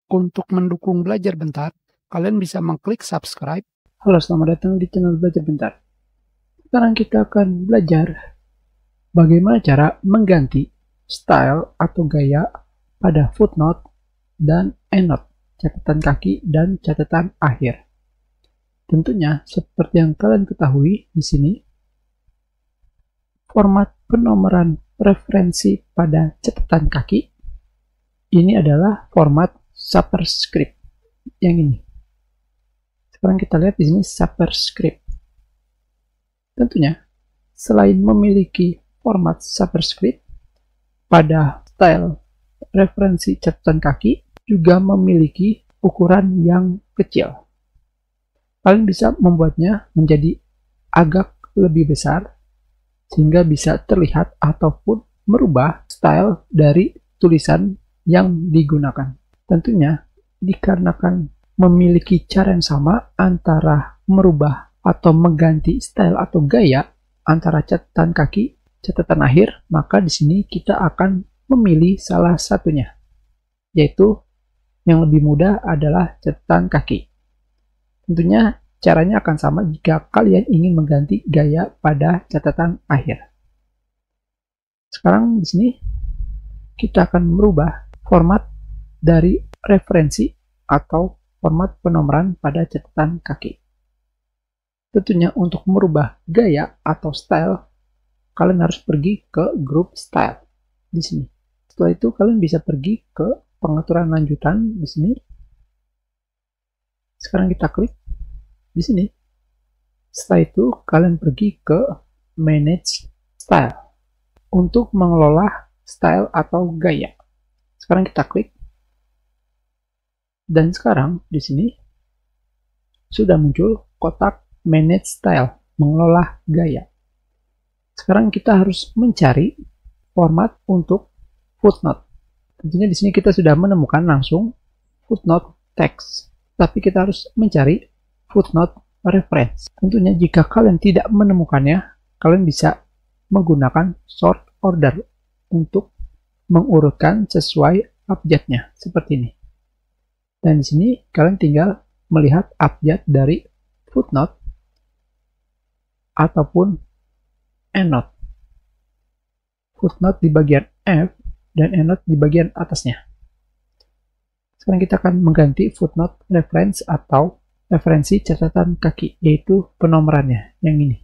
Untuk mendukung Belajar Bentar, kalian bisa mengklik subscribe. Halo, selamat datang di channel Belajar Bentar. Sekarang kita akan belajar bagaimana cara mengganti style atau gaya pada footnote dan endnote, catatan kaki dan catatan akhir. Tentunya, seperti yang kalian ketahui di sini, format penomoran referensi pada catatan kaki ini adalah format superscript yang ini. Sekarang kita lihat di sini superscript. Tentunya, selain memiliki format superscript, pada style referensi catatan kaki juga memiliki ukuran yang kecil. Kalian bisa membuatnya menjadi agak lebih besar sehingga bisa terlihat ataupun merubah style dari tulisan yang digunakan. Tentunya, dikarenakan memiliki cara yang sama antara merubah atau mengganti style atau gaya antara catatan kaki, catatan akhir, maka di sini kita akan memilih salah satunya, yaitu yang lebih mudah adalah catatan kaki. Tentunya caranya akan sama jika kalian ingin mengganti gaya pada catatan akhir. Sekarang di sini kita akan merubah format dari referensi atau format penomoran pada catatan kaki. Tentunya untuk merubah gaya atau style, kalian harus pergi ke group style di sini. Setelah itu kalian bisa pergi ke pengaturan lanjutan di sini. Sekarang kita klik di sini. Setelah itu kalian pergi ke manage style untuk mengelola style atau gaya. Sekarang kita klik. Dan sekarang di sini sudah muncul kotak manage style, mengelola gaya. Sekarang kita harus mencari format untuk footnote. Tentunya di sini kita sudah menemukan langsung footnote text, tapi kita harus mencari footnote reference. Tentunya jika kalian tidak menemukannya, kalian bisa menggunakan sort order untuk mengurutkan sesuai abjadnya seperti ini. Dan di sini kalian tinggal melihat abjad dari footnote ataupun endnote. Footnote di bagian F dan endnote di bagian atasnya. Sekarang kita akan mengganti footnote reference atau referensi catatan kaki, yaitu penomorannya yang ini.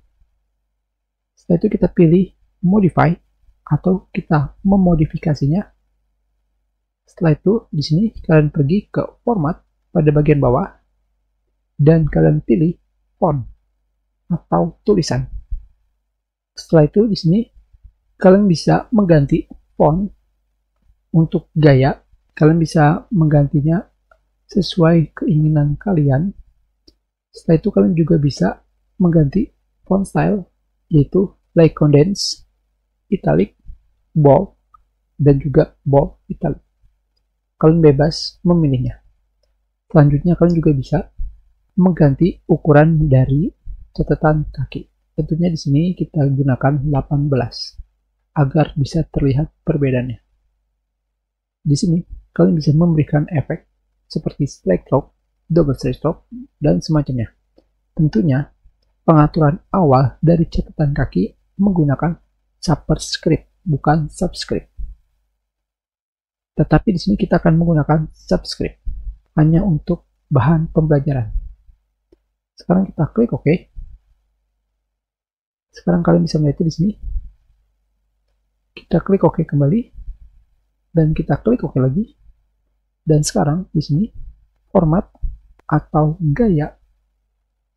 Setelah itu kita pilih modify atau kita memodifikasinya. Setelah itu, di sini kalian pergi ke format pada bagian bawah dan kalian pilih font atau tulisan. Setelah itu, di sini kalian bisa mengganti font untuk gaya. Kalian bisa menggantinya sesuai keinginan kalian. Setelah itu, kalian juga bisa mengganti font style, yaitu light condense, italic, bold, dan juga bold italic. Kalian bebas memilihnya. Selanjutnya kalian juga bisa mengganti ukuran dari catatan kaki. Tentunya di sini kita gunakan 18 agar bisa terlihat perbedaannya. Di sini kalian bisa memberikan efek seperti slide stroke, double slide stroke, dan semacamnya. Tentunya pengaturan awal dari catatan kaki menggunakan superscript, bukan subscript. Tetapi di sini kita akan menggunakan subscript hanya untuk bahan pembelajaran. Sekarang kita klik OK. Sekarang kalian bisa melihat di sini. Kita klik OK kembali dan kita klik OK lagi. Dan sekarang di sini format atau gaya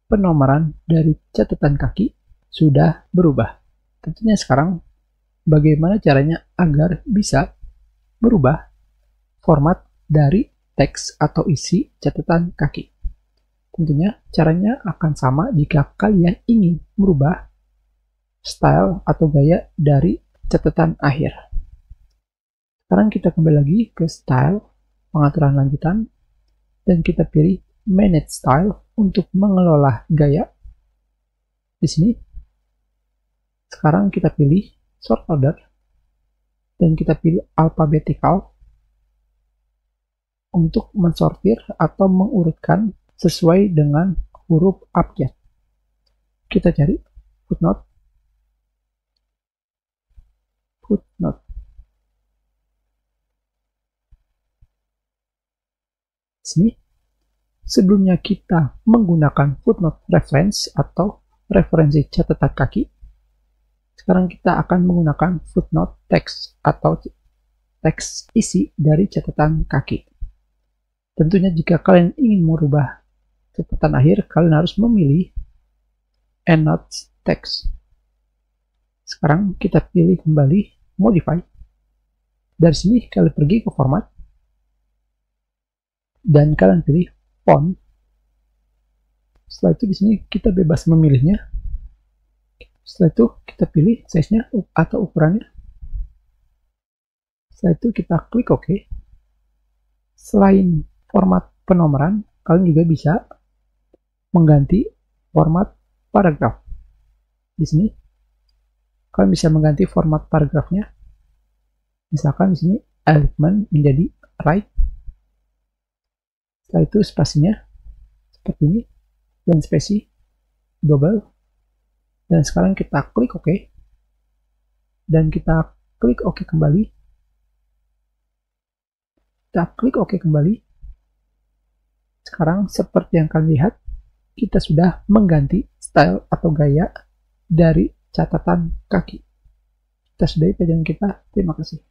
penomoran dari catatan kaki sudah berubah. Tentunya sekarang bagaimana caranya agar bisa merubah format dari teks atau isi catatan kaki. Tentunya caranya akan sama jika kalian ingin merubah style atau gaya dari catatan akhir. Sekarang kita kembali lagi ke style, pengaturan lanjutan, dan kita pilih manage style untuk mengelola gaya. Di sini, sekarang kita pilih sort order, dan kita pilih alphabetical untuk mensortir atau mengurutkan sesuai dengan huruf abjad. Kita cari footnote. Sini, sebelumnya kita menggunakan footnote reference atau referensi catatan kaki. Sekarang kita akan menggunakan footnote text atau teks isi dari catatan kaki. Tentunya jika kalian ingin merubah catatan akhir, kalian harus memilih endnote text. Sekarang kita pilih kembali modify. Dari sini kalian pergi ke format dan kalian pilih font. Setelah itu di sini kita bebas memilihnya. Setelah itu kita pilih size-nya atau ukurannya. Setelah itu kita klik OK. Selain format penomoran, kalian juga bisa mengganti format paragraf. Di sini kalian bisa mengganti format paragrafnya. Misalkan di sini alignment menjadi right. Setelah itu spasinya seperti ini dan spasi double. Dan sekarang kita klik OK. Dan kita klik OK kembali. Kita klik OK kembali. Sekarang seperti yang kalian lihat, kita sudah mengganti style atau gaya dari catatan kaki. Kita sudahi pelajaran kita. Terima kasih.